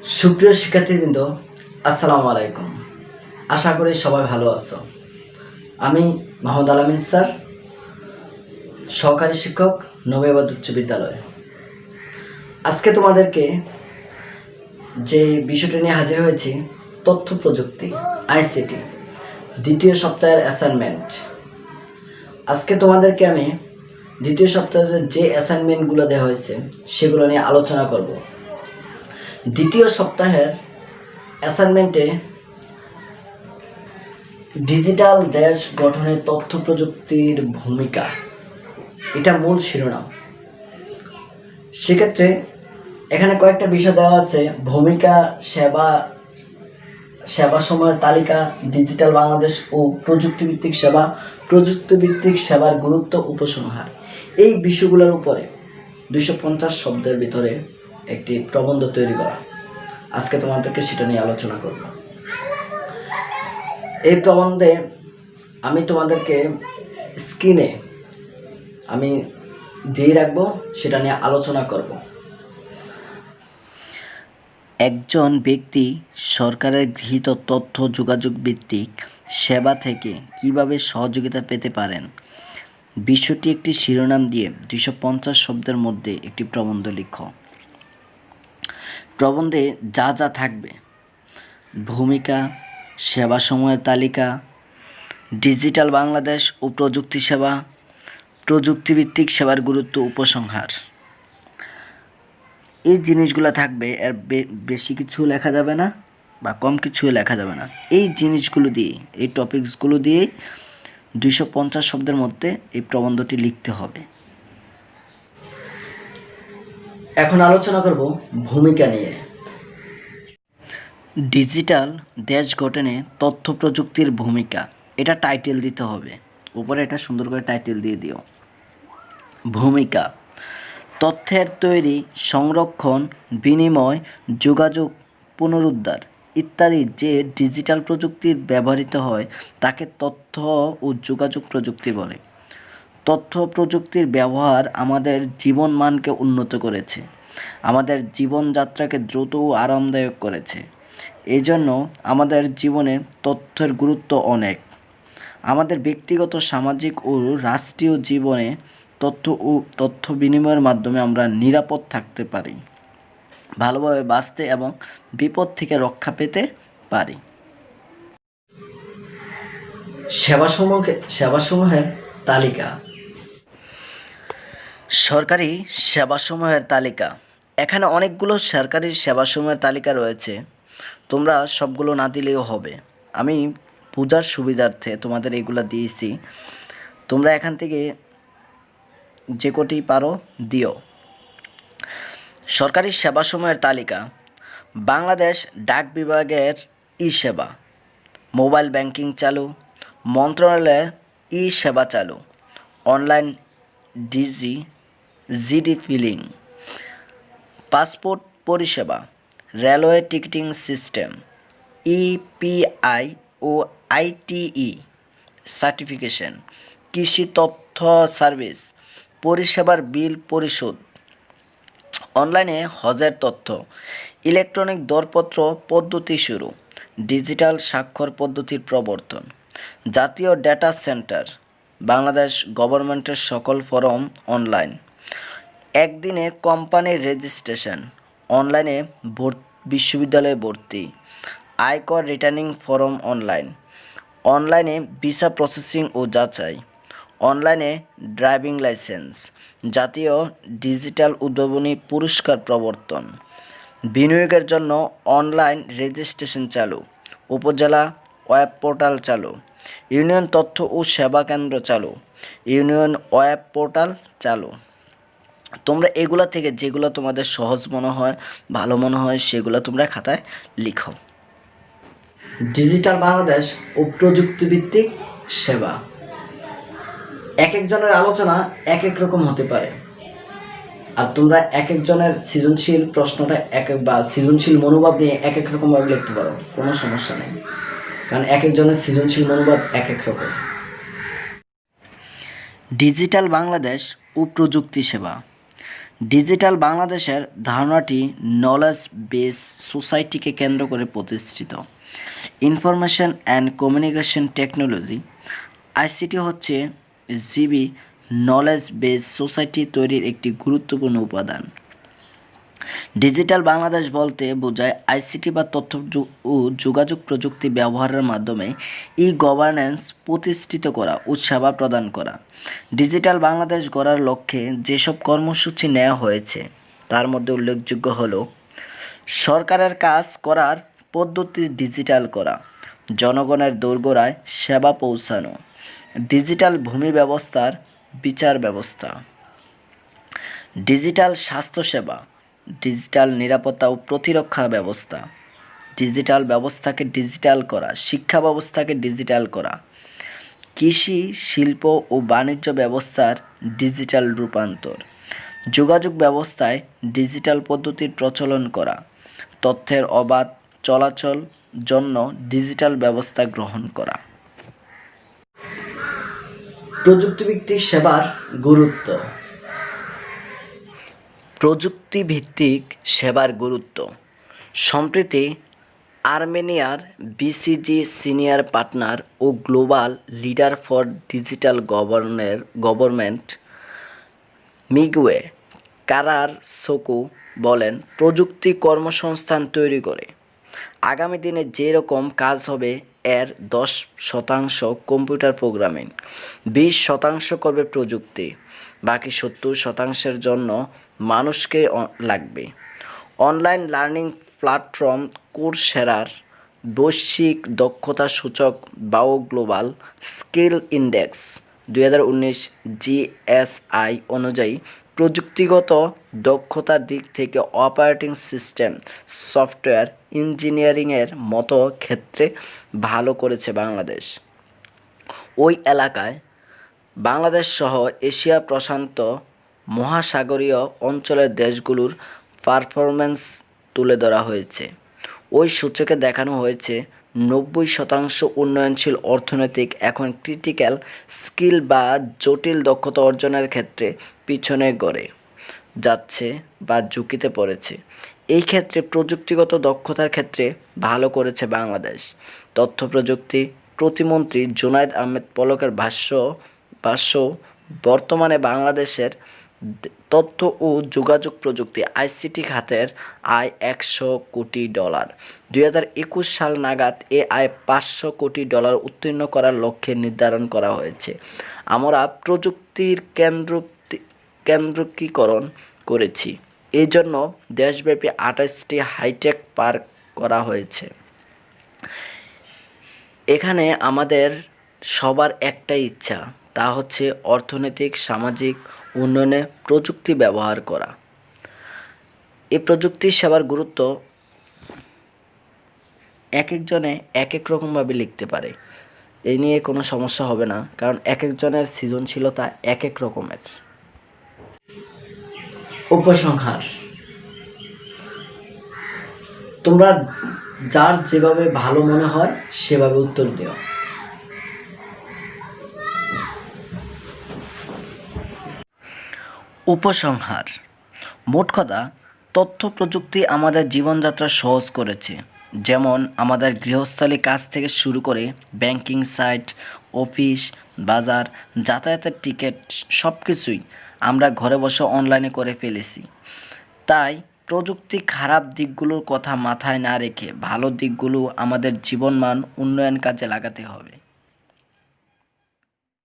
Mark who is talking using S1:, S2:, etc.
S1: সুপ্রিয় শিক্ষার্থীবৃন্দ, আসসালামু আলাইকুম। আশা করি সবাই ভালো আছো। আমি মোহাম্মদ আলামিন স্যার, সহকারী শিক্ষক, নবীবাদ উচ্চ বিদ্যালয়। আজকে তোমাদেরকে যে বিষয়টি নিয়ে হাজির হয়েছি, তথ্য প্রযুক্তি আইসিটি দ্বিতীয় সপ্তাহের অ্যাসাইনমেন্ট। আজকে তোমাদেরকে আমি দ্বিতীয় সপ্তাহে যে অ্যাসাইনমেন্টগুলো দেওয়া হয়েছে সেগুলো নিয়ে আলোচনা করব। দ্বিতীয় সপ্তাহের অ্যাসাইনমেন্টে ডিজিটাল দেশ গঠনে তথ্য প্রযুক্তির ভূমিকা, এটা মূল শিরোনাম। সেক্ষেত্রে এখানে কয়েকটা বিষয় দেওয়া আছে: ভূমিকা, সেবা সময়ের তালিকা, ডিজিটাল বাংলাদেশ ও প্রযুক্তিভিত্তিক সেবার গুরুত্ব, উপসংহার। এই বিষয়গুলোর উপরে 250 শব্দের ভিতরে একটি প্রবন্ধ তৈরি করা। আজকে তোমাদেরকে সেটা নিয়ে আলোচনা করব। এই প্রবন্ধে আমি তোমাদেরকে স্ক্রিনে আমি দিয়ে রাখবো, সেটা নিয়ে আলোচনা করব। একজন ব্যক্তি সরকারের গৃহীত তথ্য যোগাযোগ ভিত্তিক সেবা থেকে কিভাবে সহযোগিতা পেতে পারেন, বিষয়টি একটি শিরোনাম দিয়ে 250 শব্দের মধ্যে একটি প্রবন্ধ লিখো। প্রবন্ধে যা যা থাকবে: ভূমিকা, সেবা সময়ের তালিকা, ডিজিটাল বাংলাদেশ ও প্রযুক্তি সেবা, প্রযুক্তিভিত্তিক সেবার গুরুত্ব, উপসংহার। এই জিনিসগুলো থাকবে, এর বেশি কিছু লেখা যাবে না বা কম কিছু লেখা যাবে না। এই জিনিসগুলো দিয়ে, এই টপিকসগুলো দিয়ে 250 শব্দের মধ্যে এই প্রবন্ধটি লিখতে হবে। এখন আলোচনা করব ভূমিকা নিয়ে। ডিজিটাল দেশ গঠনে তথ্য প্রযুক্তির ভূমিকা, এটা টাইটেল দিতে হবে। উপরে এটা সুন্দর করে টাইটেল দিয়ে দিও। ভূমিকা: তথ্যের তৈরি, সংরক্ষণ, বিনিময়, যোগাযোগ, পুনরুদ্ধার ইত্যাদি যে ডিজিটাল প্রযুক্তির ব্যবহৃত হয় তাকে তথ্য ও যোগাযোগ প্রযুক্তি বলে। তথ্য প্রযুক্তির ব্যবহার আমাদের জীবন মানকে উন্নত করেছে, আমাদের জীবনযাত্রাকে দ্রুত ও আরামদায়ক করেছে। এই জন্য আমাদের জীবনে তথ্যের গুরুত্ব অনেক। আমাদের ব্যক্তিগত, সামাজিক ও রাষ্ট্রীয় জীবনে তথ্য বিনিময়ের মাধ্যমে আমরা নিরাপদ থাকতে পারি, ভালোভাবে বাঁচতে এবং বিপদ থেকে রক্ষা পেতে পারি। সেবাসমূহের তালিকা। সরকারি সেবাসমূহের তালিকা। এখানে অনেকগুলো সরকারি সেবাসমূহের তালিকা রয়েছে, তোমরা সবগুলো না দিলেও হবে। আমি পূজার সুবিধার্থে তোমাদের এগুলো দিয়েছি, তোমরা এখান থেকে যে কটি পারো দিও। সরকারি সেবাসমূহের তালিকা: বাংলাদেশ ডাক বিভাগের ই-সেবা, মোবাইল ব্যাংকিং চালু, মন্ত্রণালয়ের ই-সেবা চালু, অনলাইন জিডি ফিলিং, পাসপোর্ট পরিষেবা, রেলওয়ে টিকিটিং সিস্টেম, ইপিআই ও আইটিই সার্টিফিকেশন, কৃষি তথ্য সার্ভিস, পরিষেবার বিল পরিশোধ, অনলাইনে হজের তথ্য, ইলেকট্রনিক দরপত্র পদ্ধতি শুরু, ডিজিটাল স্বাক্ষর পদ্ধতির প্রবর্তন, জাতীয় ডেটা সেন্টার, বাংলাদেশ গভর্নমেন্টের সকল ফরম অনলাইন, একদিনে কোম্পানির রেজিস্ট্রেশন, অনলাইনে বিশ্ববিদ্যালয়ে ভর্তি, আয়কর রিটার্নিং ফরম অনলাইন, অনলাইনে ভিসা প্রসেসিং ও যাচাই, অনলাইনে ড্রাইভিং লাইসেন্স, জাতীয় ডিজিটাল উদ্ভাবনী পুরস্কার প্রবর্তন, বিনিয়োগের জন্য অনলাইন রেজিস্ট্রেশন চালু, উপজেলা ওয়েব পোর্টাল চালু, ইউনিয়ন তথ্য ও সেবা কেন্দ্র চালু, ইউনিয়ন ওয়েব পোর্টাল চালু। তোমরা এগুলা থেকে যেগুলো তোমাদের সহজ মনে হয়, ভালো মনে হয়, সেগুলো তোমরা খাতায় লিখো। ডিজিটাল বাংলাদেশ ও প্রযুক্তিভিত্তিক সেবা। এক একজনের আলোচনা এক এক রকম হতে পারে, আর তোমরা এক একজনের সৃজনশীল প্রশ্নটা বা সৃজনশীল মনোভাব নিয়ে এক এক রকমভাবে লিখতে পারো, কোনো সমস্যা নেই, কারণ এক একজনের সৃজনশীল মনোভাব এক এক রকম। ডিজিটাল বাংলাদেশ ও প্রযুক্তি সেবা। ডিজিটাল বাংলাদেশের ধারণাটি নলেজ বেস সোসাইটিকে কেন্দ্র করে প্রতিষ্ঠিত। Information and communication technology ICT হচ্ছে জিবি নলেজ বেস সোসাইটি তৈরির একটি গুরুত্বপূর্ণ উপাদান। ডিজিটাল বাংলাদেশ বলতে বোঝায় আইসিটি বা তথ্য ও যোগাযোগ প্রযুক্তি ব্যবহারের মাধ্যমে ই গভর্নেন্স প্রতিষ্ঠিত করা ও সেবা প্রদান করা। ডিজিটাল বাংলাদেশ গড়ার লক্ষ্যে যেসব কর্মসূচি নেওয়া হয়েছে তার মধ্যে উল্লেখযোগ্য হলো সরকারের কাজ করার পদ্ধতি ডিজিটাল করা, জনগণের দোরগোড়ায় সেবা পৌঁছানো, ডিজিটাল ভূমি ব্যবস্থার বিচার ব্যবস্থা, ডিজিটাল স্বাস্থ্যসেবা, ডিজিটাল নিরাপত্তা ও প্রতিরক্ষা ব্যবস্থা, ডিজিটাল ব্যবস্থাকে ডিজিটাল করা, শিক্ষা ব্যবস্থাকে ডিজিটাল করা, কৃষি শিল্প ও বাণিজ্য ব্যবস্থার ডিজিটাল রূপান্তর, যোগাযোগ ব্যবস্থায় ডিজিটাল পদ্ধতির প্রচলন করা, তথ্যের অবাধ চলাচল জন্য ডিজিটাল ব্যবস্থা গ্রহণ করা। প্রযুক্তিভিত্তিক সেবার গুরুত্ব। প্রযুক্তিভিত্তিক সেবার গুরুত্ব। সম্প্রতি আর্মেনিয়ার বিসিজি সিনিয়র পার্টনার ও global leader for digital government Miguel কারারসোকু বলেন, প্রযুক্তি কর্মসংস্থান তৈরি করে। আগামী দিনে যে রকম কাজ হবে এর 10% কম্পিউটার প্রোগ্রামিং, 20% করবে প্রযুক্তি, বাকি 70%-এর জন্য মানুষকে লাগবে। অনলাইন লার্নিং প্ল্যাটফর্ম কোর্সেরার বৈশ্বিক দক্ষতা সূচক বাও গ্লোবাল স্কিল ইন্ডেক্স 2019 জিএসআই অনুযায়ী প্রযুক্তিগত দক্ষতার দিক থেকে অপারেটিং সিস্টেম, সফটওয়্যার ইঞ্জিনিয়ারিংয়ের মতো ক্ষেত্রে ভালো করেছে বাংলাদেশ। ওই এলাকায় বাংলাদেশ সহ এশিয়া প্রশান্ত মহাসাগরীয় অঞ্চলের দেশগুলোর পারফরম্যান্স তুলে ধরা হয়েছে। ওই সূচকে দেখানো হয়েছে 90% উন্নয়নশীল অর্থনৈতিক এখন ক্রিটিক্যাল স্কিল বা জটিল দক্ষতা অর্জনের ক্ষেত্রে পিছনে গড়ে যাচ্ছে বা ঝুঁকিতে পড়েছে। এই ক্ষেত্রে প্রযুক্তিগত দক্ষতার ক্ষেত্রে ভালো করেছে বাংলাদেশ। তথ্য প্রযুক্তি প্রতিমন্ত্রী জুনায়েদ আহমেদ পলকের ভাষ্য বর্তমানে বাংলাদেশের তথ্য ও যোগাযোগ প্রযুক্তি আইসিটি খাতের আয় $100 কোটি। 2021 সাল নাগাদ এ আয় $500 কোটি উত্তীর্ণ করার লক্ষ্যে নির্ধারণ করা হয়েছে। আমরা প্রযুক্তির কেন্দ্রীকরণ করেছি। এই জন্য দেশব্যাপী 28টি হাইটেক পার্ক করা হয়েছে। এখানে আমাদের সবার একটাই ইচ্ছা, তা হচ্ছে অর্থনৈতিক সামাজিক উন্নয়নে প্রযুক্তি ব্যবহার করা। এই প্রযুক্তি সেবার গুরুত্ব এক একজনে এক এক রকমভাবে লিখতে পারে। এই নিয়ে কোনো সমস্যা হবে না, কারণ এক একজনের সৃজনশীলতা এক এক রকমের। উপসংহার, তোমরা যার যেভাবে ভালো মনে হয় সেভাবে উত্তর দিও। উপসংহার, মোট কথা, তথ্য প্রযুক্তি আমাদের জীবনযাত্রা সহজ করেছে। যেমন আমাদের গৃহস্থালী কাজ থেকে শুরু করে ব্যাংকিং সাইট, অফিস, বাজার, যাতায়াতের টিকিট সব কিছুই আমরা ঘরে বসে অনলাইনে করে ফেলেছি। তাই প্রযুক্তি খারাপ দিকগুলোর কথা মাথায় না রেখে ভালো দিকগুলো আমাদের জীবনমান উন্নয়ন কাজে লাগাতে হবে।